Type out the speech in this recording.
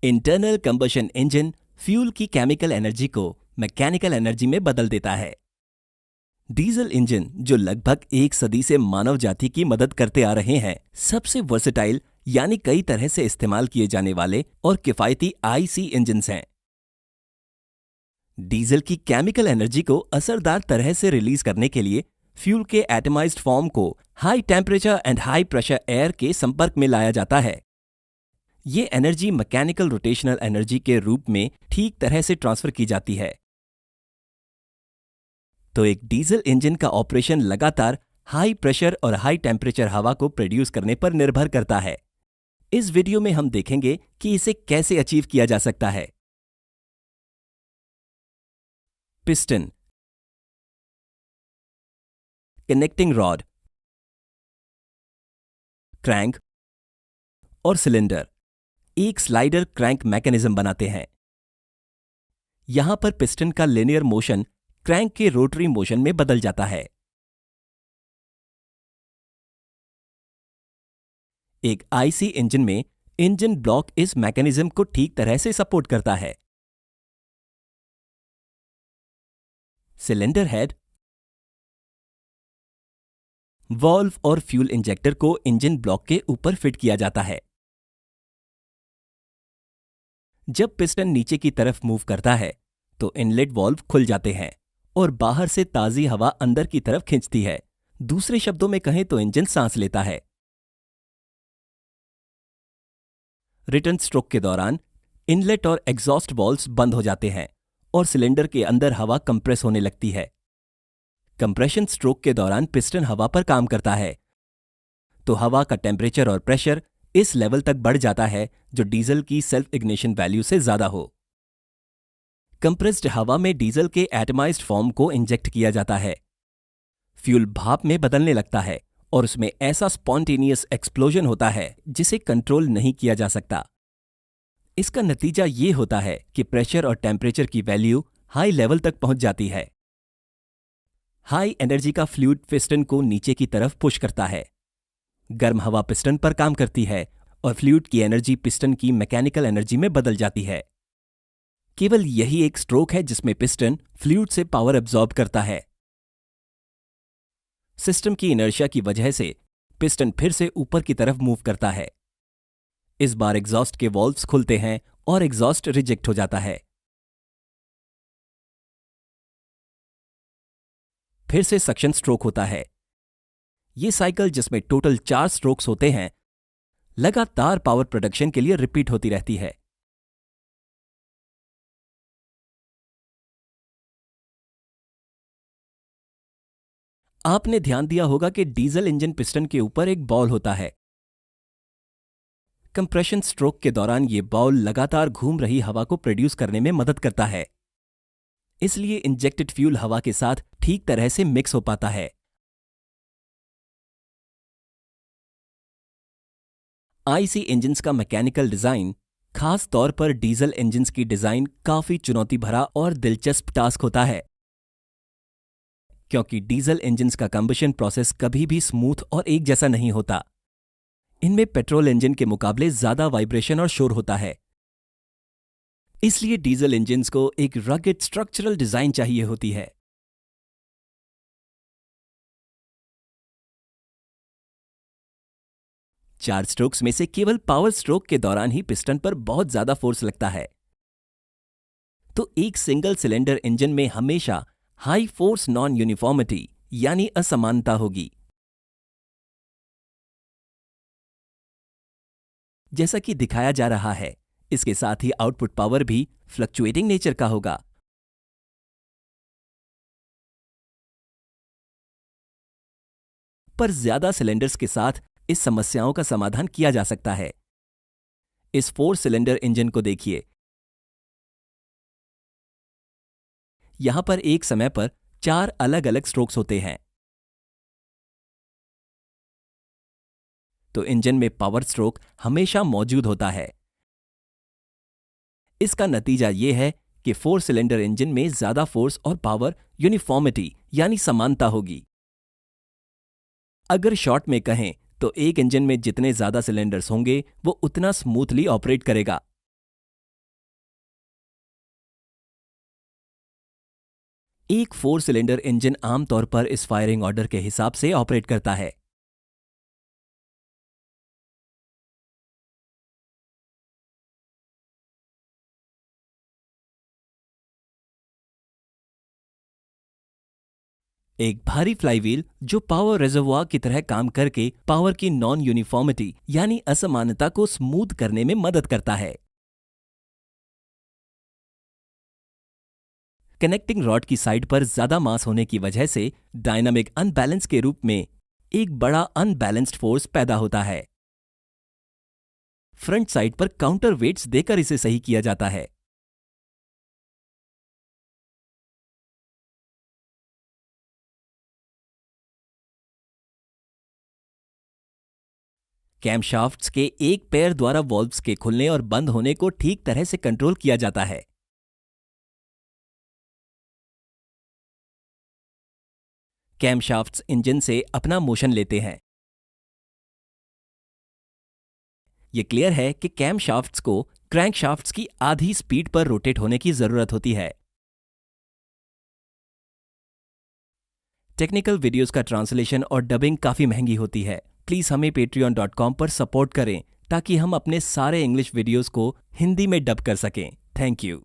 Internal combustion engine fuel की chemical energy को mechanical energy में बदल देता है। डीजल इंजन, जो लगभग एक सदी से मानव जाति की मदद करते आ रहे हैं, सबसे वर्सेटाइल यानी कई तरह से इस्तेमाल किए जाने वाले और किफायती आईसी इंजन्स हैं। डीजल की केमिकल एनर्जी को असरदार तरह से रिलीज करने के लिए फ्यूल के एटमाइज्ड फॉर्म को high temperature and high pressure air के संपर्क में लाया जाता है। ये एनर्जी मैकेनिकल रोटेशनल एनर्जी के रूप में ठीक तरह से ट्रांसफर की जाती है। तो एक डीजल इंजन का ऑपरेशन लगातार हाई प्रेशर और हाई टेम्परेचर हवा को प्रोड्यूस करने पर निर्भर करता है। इस वीडियो में हम देखेंगे कि इसे कैसे अचीव किया जा सकता है। पिस्टन, कनेक्टिंग रॉड, क्रैंक और सिलेंडर एक स्लाइडर क्रैंक मैकेनिज्म बनाते हैं। यहां पर पिस्टन का लिनियर मोशन क्रैंक के रोटरी मोशन में बदल जाता है। एक आईसी इंजन में इंजन ब्लॉक इस मैकेनिज्म को ठीक तरह से सपोर्ट करता है। सिलेंडर हेड, वॉल्व और फ्यूल इंजेक्टर को इंजन ब्लॉक के ऊपर फिट किया जाता है। जब पिस्टन नीचे की तरफ मूव करता है तो इनलेट वॉल्व खुल जाते हैं और बाहर से ताजी हवा अंदर की तरफ खींचती है। दूसरे शब्दों में कहें तो इंजन सांस लेता है। रिटर्न स्ट्रोक के दौरान इनलेट और एग्जॉस्ट वॉल्व्स बंद हो जाते हैं और सिलेंडर के अंदर हवा कंप्रेस होने लगती है। कंप्रेशन स्ट्रोक के दौरान पिस्टन हवा पर काम करता है, तो हवा का टेम्परेचर और प्रेशर इस लेवल तक बढ़ जाता है जो डीजल की सेल्फ इग्निशन वैल्यू से ज्यादा हो। कंप्रेस्ड हवा में डीजल के एटमाइज्ड फॉर्म को इंजेक्ट किया जाता है। फ्यूल भाप में बदलने लगता है और उसमें ऐसा स्पॉन्टेनियस एक्सप्लोजन होता है जिसे कंट्रोल नहीं किया जा सकता। इसका नतीजा ये होता है कि प्रेशर और टेम्परेचर की वैल्यू हाई लेवल तक पहुंच जाती है। हाई एनर्जी का फ्लूइड पिस्टन को नीचे की तरफ पुश करता है। गर्म हवा पिस्टन पर काम करती है और फ्लूइड की एनर्जी पिस्टन की मैकेनिकल एनर्जी में बदल जाती है। केवल यही एक स्ट्रोक है जिसमें पिस्टन फ्लूइड से पावर एब्जॉर्ब करता है। सिस्टम की इनर्शिया की वजह से पिस्टन फिर से ऊपर की तरफ मूव करता है। इस बार एग्जॉस्ट के वॉल्व्स खुलते हैं और एग्जॉस्ट रिजेक्ट हो जाता है। फिर से सक्शन स्ट्रोक होता है। यह साइकिल, जिसमें टोटल 4 स्ट्रोक्स होते हैं, लगातार पावर प्रोडक्शन के लिए रिपीट होती रहती है। आपने ध्यान दिया होगा कि डीजल इंजन पिस्टन के ऊपर एक बॉल होता है। कंप्रेशन स्ट्रोक के दौरान यह बॉल लगातार घूम रही हवा को प्रोड्यूस करने में मदद करता है, इसलिए इंजेक्टेड फ्यूल हवा के साथ ठीक तरह से मिक्स हो पाता है। आईसी इंजन्स का मैकेनिकल डिजाइन, खास तौर पर डीजल इंजन्स की डिजाइन, काफी चुनौती भरा और दिलचस्प टास्क होता है, क्योंकि डीजल इंजन्स का कंबशन प्रोसेस कभी भी स्मूथ और एक जैसा नहीं होता। इनमें पेट्रोल इंजन के मुकाबले ज्यादा वाइब्रेशन और शोर होता है। इसलिए डीजल इंजन्स को एक रगेड स्ट्रक्चरल डिजाइन चाहिए होती है। चार स्ट्रोक्स में से केवल पावर स्ट्रोक के दौरान ही पिस्टन पर बहुत ज्यादा फोर्स लगता है, तो एक सिंगल सिलेंडर इंजन में हमेशा हाई फोर्स नॉन यूनिफॉर्मिटी यानी असमानता होगी। जैसा कि दिखाया जा रहा है, इसके साथ ही आउटपुट पावर भी फ्लक्चुएटिंग नेचर का होगा। पर ज्यादा सिलेंडर्स के साथ इस समस्याओं का समाधान किया जा सकता है। इस 4 सिलेंडर इंजन को देखिए। यहां पर एक समय पर 4 अलग अलग स्ट्रोक्स होते हैं, तो इंजन में पावर स्ट्रोक हमेशा मौजूद होता है। इसका नतीजा यह है कि 4 सिलेंडर इंजन में ज्यादा फोर्स और पावर यूनिफॉर्मिटी यानी समानता होगी। अगर शॉर्ट में कहें तो एक इंजन में जितने ज्यादा सिलेंडर्स होंगे वो उतना स्मूथली ऑपरेट करेगा। एक 4 सिलेंडर इंजन आमतौर पर इस फायरिंग ऑर्डर के हिसाब से ऑपरेट करता है। एक भारी फ्लाईव्हील जो पावर रिजर्वॉयर की तरह काम करके पावर की नॉन यूनिफॉर्मिटी यानी असमानता को स्मूथ करने में मदद करता है। कनेक्टिंग रॉड की साइड पर ज्यादा मास होने की वजह से डायनामिक अनबैलेंस के रूप में एक बड़ा अनबैलेंस्ड फोर्स पैदा होता है। फ्रंट साइड पर काउंटर वेट्स देकर इसे सही किया जाता है। कैमशाफ्ट्स के एक पैर द्वारा वॉल्व्स के खुलने और बंद होने को ठीक तरह से कंट्रोल किया जाता है। कैमशाफ्ट्स इंजन से अपना मोशन लेते हैं। यह क्लियर है कि कैमशाफ्ट्स को क्रैंकशाफ्ट्स की आधी स्पीड पर रोटेट होने की जरूरत होती है। टेक्निकल वीडियोस का ट्रांसलेशन और डबिंग काफी महंगी होती है। प्लीज हमें patreon.com पर सपोर्ट करें ताकि हम अपने सारे इंग्लिश वीडियोस को हिंदी में डब कर सकें। Thank you.